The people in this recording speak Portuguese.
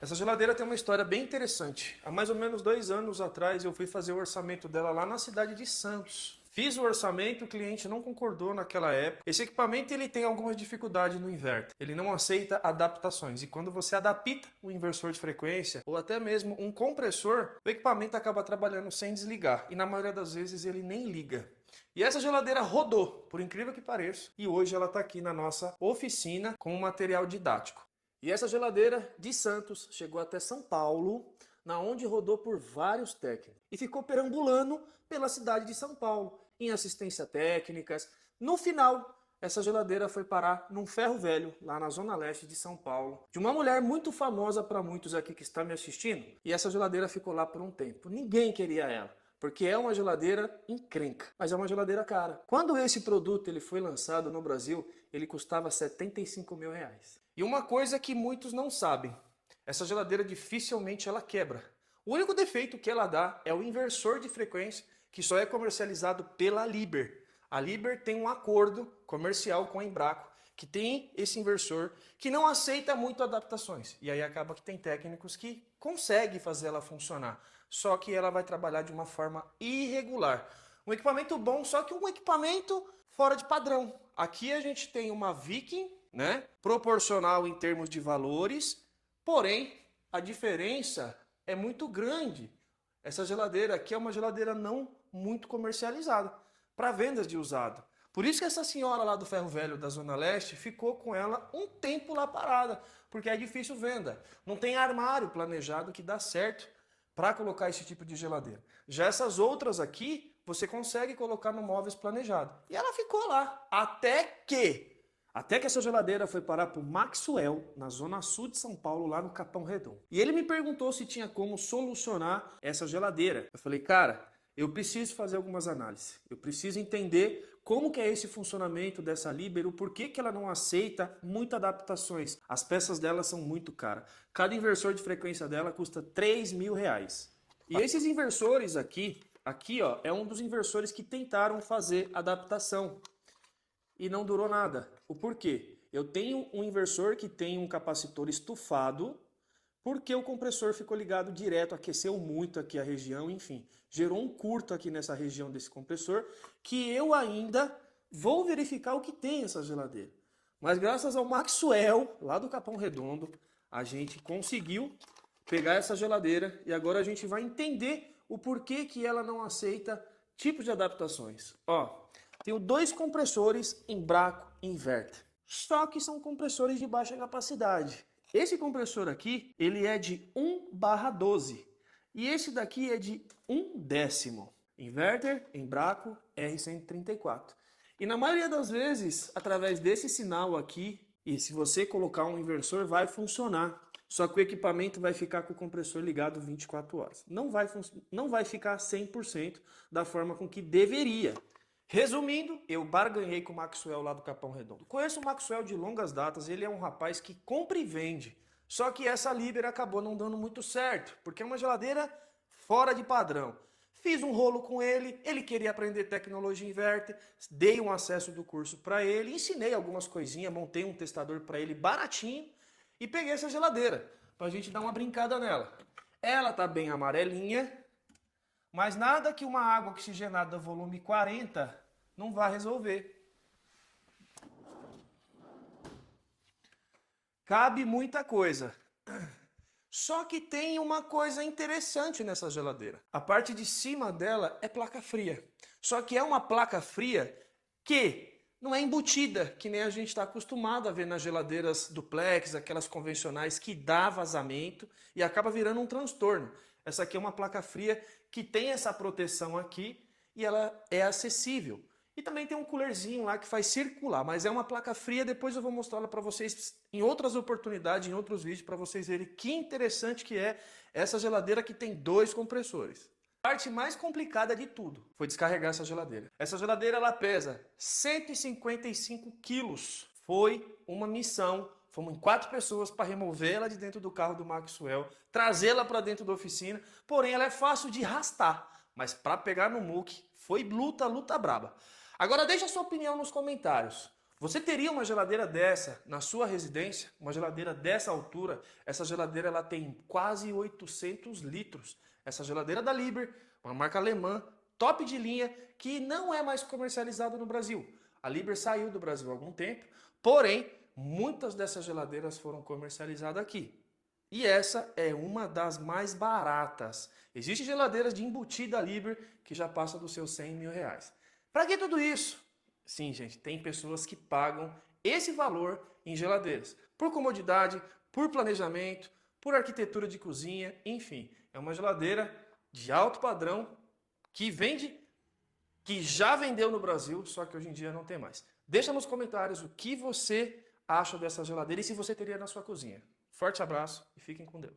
Essa geladeira tem uma história bem interessante. Há mais ou menos 2 anos atrás eu fui fazer o orçamento dela lá na cidade de Santos. Fiz o orçamento, o cliente não concordou naquela época. Esse equipamento ele tem algumas dificuldades no inverter. Ele não aceita adaptações. E quando você adapta o inversor de frequência ou até mesmo um compressor, o equipamento acaba trabalhando sem desligar. E na maioria das vezes ele nem liga. E essa geladeira rodou, por incrível que pareça. E hoje ela está aqui na nossa oficina com um material didático. E essa geladeira de Santos chegou até São Paulo, na onde rodou por vários técnicos. E ficou perambulando pela cidade de São Paulo, em assistência técnicas. No final, essa geladeira foi parar num ferro velho, lá na zona leste de São Paulo, de uma mulher muito famosa para muitos aqui que estão me assistindo. E essa geladeira ficou lá por um tempo. Ninguém queria ela, porque é uma geladeira encrenca, mas é uma geladeira cara. Quando esse produto ele foi lançado no Brasil, ele custava 75 mil reais. E uma coisa que muitos não sabem, essa geladeira dificilmente ela quebra. O único defeito que ela dá é o inversor de frequência, que só é comercializado pela Liber. A Liber tem um acordo comercial com a Embraco, que tem esse inversor, que não aceita muito adaptações. E aí acaba que tem técnicos que conseguem fazer ela funcionar, só que ela vai trabalhar de uma forma irregular. Um equipamento bom, só que um equipamento fora de padrão. Aqui a gente tem uma Viking, né? Proporcional em termos de valores, porém a diferença é muito grande. Essa geladeira aqui é uma geladeira não muito comercializada para vendas de usado. Por isso que essa senhora lá do Ferro Velho da Zona Leste ficou com ela um tempo lá parada, porque é difícil venda. Não tem armário planejado que dá certo para colocar esse tipo de geladeira. Já essas outras aqui, você consegue colocar no móveis planejado. E ela ficou lá, até que essa geladeira foi parar para o Maxwell, na zona sul de São Paulo, lá no Capão Redondo. E ele me perguntou se tinha como solucionar essa geladeira. Eu falei, cara, eu preciso fazer algumas análises. Eu preciso entender como que é esse funcionamento dessa Libero, por que ela não aceita muitas adaptações. As peças dela são muito caras. Cada inversor de frequência dela custa 3 mil reais. E esses inversores aqui ó, é um dos inversores que tentaram fazer adaptação. E não durou nada. O porquê? Eu tenho um inversor que tem um capacitor estufado, porque o compressor ficou ligado direto, aqueceu muito aqui a região, enfim. Gerou um curto aqui nessa região desse compressor, que eu ainda vou verificar o que tem essa geladeira. Mas graças ao Maxwell, lá do Capão Redondo, a gente conseguiu pegar essa geladeira e agora a gente vai entender o porquê que ela não aceita tipos de adaptações. Ó, tenho 2 compressores Embraco Inverter, só que são compressores de baixa capacidade. Esse compressor aqui, ele é de 1/12 e esse daqui é de 1/10. Inverter Embraco R134. E na maioria das vezes, através desse sinal aqui, e se você colocar um inversor, vai funcionar. Só que o equipamento vai ficar com o compressor ligado 24 horas. Não vai ficar 100% da forma com que deveria. Resumindo, eu barganhei com o Maxwell lá do Capão Redondo. Conheço o Maxwell de longas datas, ele é um rapaz que compra e vende. Só que essa Liber acabou não dando muito certo, porque é uma geladeira fora de padrão. Fiz um rolo com ele, ele queria aprender tecnologia inverter, dei um acesso do curso para ele, ensinei algumas coisinhas, montei um testador para ele baratinho e peguei essa geladeira para a gente dar uma brincada nela. Ela tá bem amarelinha, mas nada que uma água oxigenada volume 40 não vai resolver. Cabe muita coisa. Só que tem uma coisa interessante nessa geladeira. A parte de cima dela é placa fria. Só que é uma placa fria que não é embutida, que nem a gente está acostumado a ver nas geladeiras duplex, aquelas convencionais que dá vazamento e acaba virando um transtorno. Essa aqui é uma placa fria que tem essa proteção aqui e ela é acessível. E também tem um coolerzinho lá que faz circular, mas é uma placa fria, depois eu vou mostrá-la para vocês em outras oportunidades, em outros vídeos, para vocês verem que interessante que é essa geladeira que tem 2 compressores. A parte mais complicada de tudo foi descarregar essa geladeira. Essa geladeira ela pesa 155 quilos. Foi uma missão. Fomos em 4 pessoas para removê-la de dentro do carro do Maxwell, trazê-la para dentro da oficina. Porém, ela é fácil de arrastar, mas para pegar no muque foi luta braba. Agora deixa a sua opinião nos comentários. Você teria uma geladeira dessa na sua residência? Uma geladeira dessa altura? Essa geladeira ela tem quase 800 litros. Essa geladeira da Liber, uma marca alemã, top de linha, que não é mais comercializada no Brasil. A Liber saiu do Brasil há algum tempo, porém, muitas dessas geladeiras foram comercializadas aqui. E essa é uma das mais baratas. Existem geladeiras de embutida Liber que já passa dos seus 100 mil reais. Para que tudo isso? Sim, gente, tem pessoas que pagam esse valor em geladeiras. Por comodidade, por planejamento, por arquitetura de cozinha, enfim. É uma geladeira de alto padrão que vende, que já vendeu no Brasil, só que hoje em dia não tem mais. Deixa nos comentários o que você acha dessa geladeira e se você teria na sua cozinha. Forte abraço e fiquem com Deus.